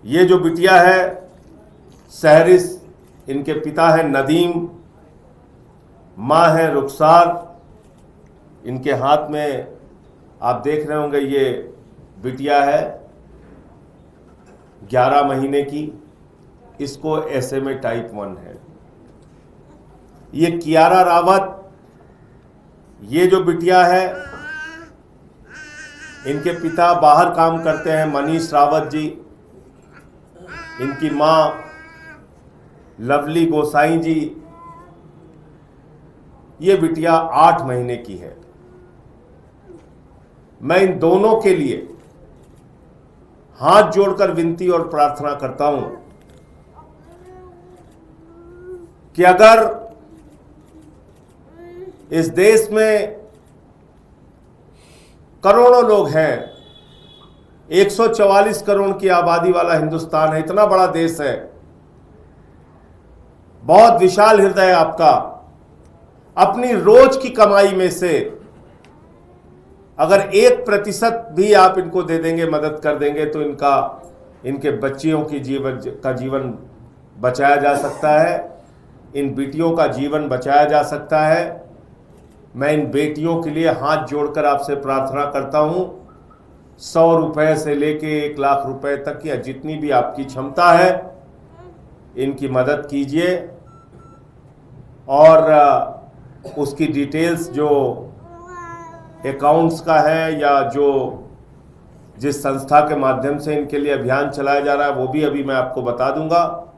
ये जो बिटिया है सहरिस, इनके पिता है नदीम, माँ है रुखसार। इनके हाथ में आप देख रहे होंगे ये बिटिया है 11 महीने की, इसको SMA टाइप 1 है। ये कियारा रावत, ये जो बिटिया है इनके पिता बाहर काम करते हैं मनीष रावत जी। इनकी माँ लवली गोसाई जी। ये बिटिया 8 महीने की है। मैं इन दोनों के लिए हाथ जोड़कर विनती और प्रार्थना करता हूं कि अगर इस देश में करोड़ों लोग हैं, 144 करोड़ की आबादी वाला हिंदुस्तान है, इतना बड़ा देश है, बहुत विशाल हृदय आपका, अपनी रोज की कमाई में से अगर 1% भी आप इनको दे देंगे, मदद कर देंगे, तो इनके बच्चियों की जीवन बचाया जा सकता है, इन बेटियों का जीवन बचाया जा सकता है। मैं इन बेटियों के लिए हाथ जोड़कर आपसे प्रार्थना करता हूं, 100 रुपए से लेके 1 लाख रुपए तक या जितनी भी आपकी क्षमता है इनकी मदद कीजिए। और उसकी डिटेल्स जो अकाउंट्स का है या जो जिस संस्था के माध्यम से इनके लिए अभियान चलाया जा रहा है वो भी अभी मैं आपको बता दूंगा।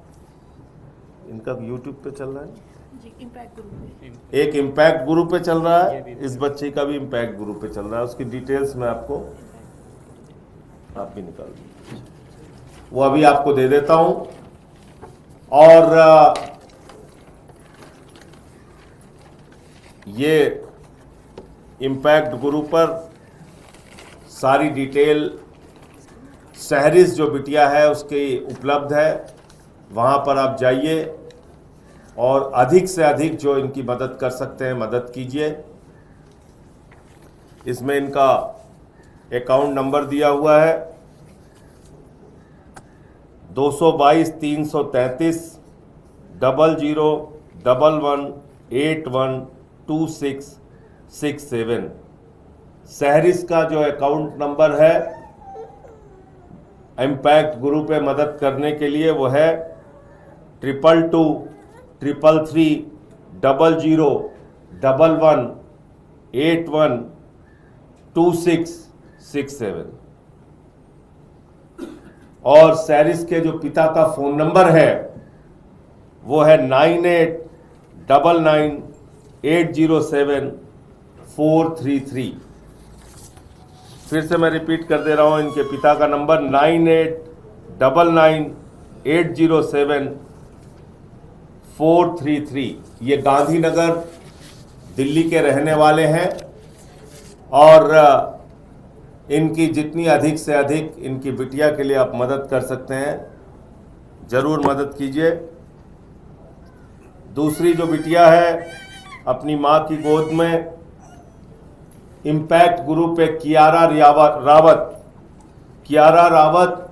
इनका YouTube पे चल रहा है जी, इम्पैक्ट ग्रुप पे, एक इम्पैक्ट ग्रुप पे चल रहा है, इस बच्चे का भी इम्पैक्ट ग्रुप पे चल रहा है। उसकी डिटेल्स मैं आपको, आप भी निकाल दीजिए, वो अभी आपको दे देता हूं। और ये इम्पैक्ट ग्रुप पर सारी डिटेल सहरिस जो बिटिया है उसकी उपलब्ध है, वहाँ पर आप जाइए और अधिक से अधिक जो इनकी मदद कर सकते हैं मदद कीजिए। इसमें इनका अकाउंट नंबर दिया हुआ है 222 333 0011812667। सहरिस का जो अकाउंट नंबर है इम्पैक्ट ग्रुप में मदद करने के लिए वो है 22331111812667। और सहरिस के जो पिता का फोन नंबर है वो है 9899807433। फिर से मैं रिपीट कर दे रहा हूं, इनके पिता का नंबर 9899807433। ये गांधीनगर दिल्ली के रहने वाले हैं और इनकी जितनी अधिक से अधिक इनकी बिटिया के लिए आप मदद कर सकते हैं, जरूर मदद कीजिए। दूसरी जो बिटिया है अपनी माँ की गोद में, इम्पैक्ट ग्रुप पे कियारा रावत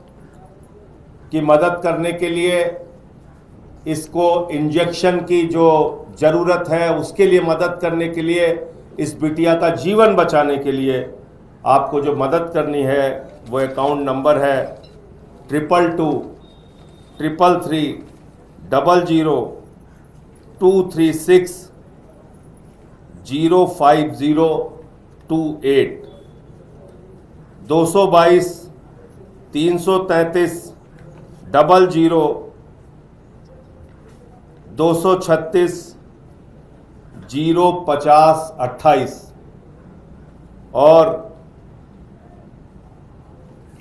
की मदद करने के लिए, इसको इंजेक्शन की जो ज़रूरत है उसके लिए मदद करने के लिए, इस बिटिया का जीवन बचाने के लिए आपको जो मदद करनी है वो अकाउंट नंबर है 222333205028 222 333 00 236 05028। और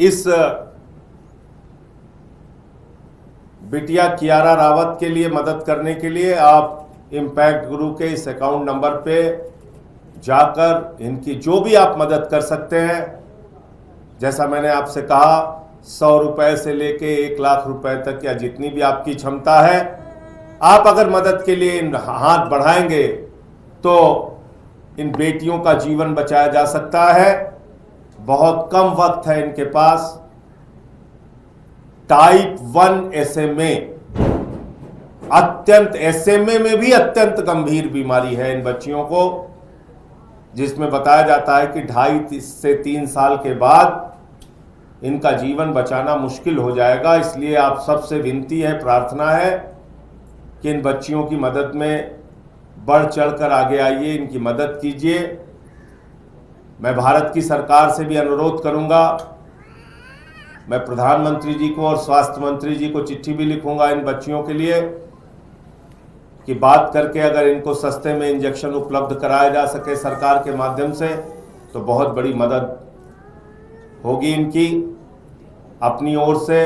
इस बिटिया कियारा रावत के लिए मदद करने के लिए आप इम्पैक्ट ग्रुप के इस अकाउंट नंबर पे जाकर इनकी जो भी आप मदद कर सकते हैं, जैसा मैंने आपसे कहा 100 रुपए से लेके 1 लाख रुपए तक या जितनी भी आपकी क्षमता है, आप अगर मदद के लिए इन हाथ बढ़ाएंगे तो इन बेटियों का जीवन बचाया जा सकता है। बहुत कम वक्त है इनके पास, टाइप 1 SMA, अत्यंत SMA में भी अत्यंत गंभीर बीमारी है इन बच्चियों को, जिसमें बताया जाता है कि 2.5 से 3 साल के बाद इनका जीवन बचाना मुश्किल हो जाएगा। इसलिए आप सबसे विनती है, प्रार्थना है कि इन बच्चियों की मदद में बढ़ चढ़कर आगे आइए, इनकी मदद कीजिए। मैं भारत की सरकार से भी अनुरोध करूंगा, मैं प्रधानमंत्री जी को और स्वास्थ्य मंत्री जी को चिट्ठी भी लिखूंगा इन बच्चियों के लिए कि बात करके अगर इनको सस्ते में इंजेक्शन उपलब्ध कराया जा सके सरकार के माध्यम से तो बहुत बड़ी मदद होगी इनकी अपनी ओर से।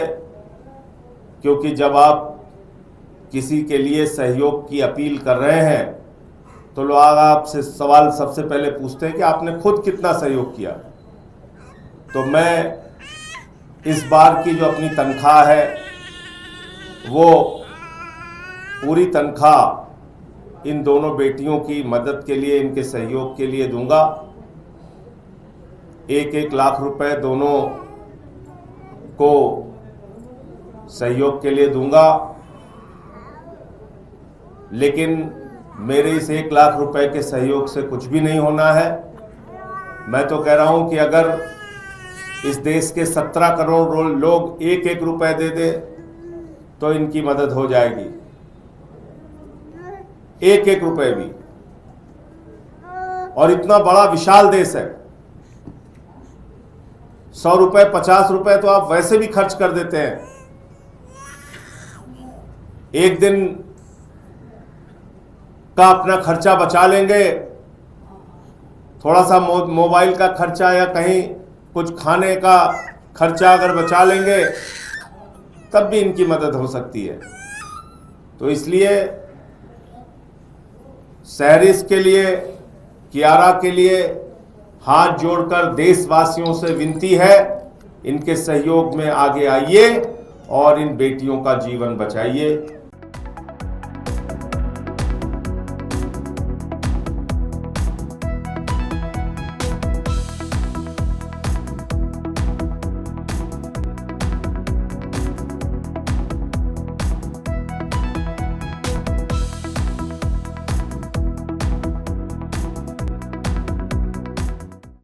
क्योंकि जब आप किसी के लिए सहयोग की अपील कर रहे हैं तो लोग आपसे सवाल सबसे पहले पूछते हैं कि आपने खुद कितना सहयोग किया। तो मैं इस बार की जो अपनी तनख्वाह है वो पूरी तनख्वाह इन दोनों बेटियों की मदद के लिए, इनके सहयोग के लिए दूंगा। 1-1 लाख रुपए दोनों को सहयोग के लिए दूंगा। लेकिन मेरे इस 1 लाख रुपए के सहयोग से कुछ भी नहीं होना है। मैं तो कह रहा हूं कि अगर इस देश के 17 करोड़ लोग 1-1 रुपए दे दे तो इनकी मदद हो जाएगी। 1-1 रुपए भी, और इतना बड़ा विशाल देश है। 100 रुपए 50 रुपए तो आप वैसे भी खर्च कर देते हैं। एक दिन का अपना खर्चा बचा लेंगे, थोड़ा सा मोबाइल का खर्चा या कहीं कुछ खाने का खर्चा अगर बचा लेंगे तब भी इनकी मदद हो सकती है। तो इसलिए सहरिस के लिए, कियारा के लिए हाथ जोड़कर देशवासियों से विनती है, इनके सहयोग में आगे आइए और इन बेटियों का जीवन बचाइए।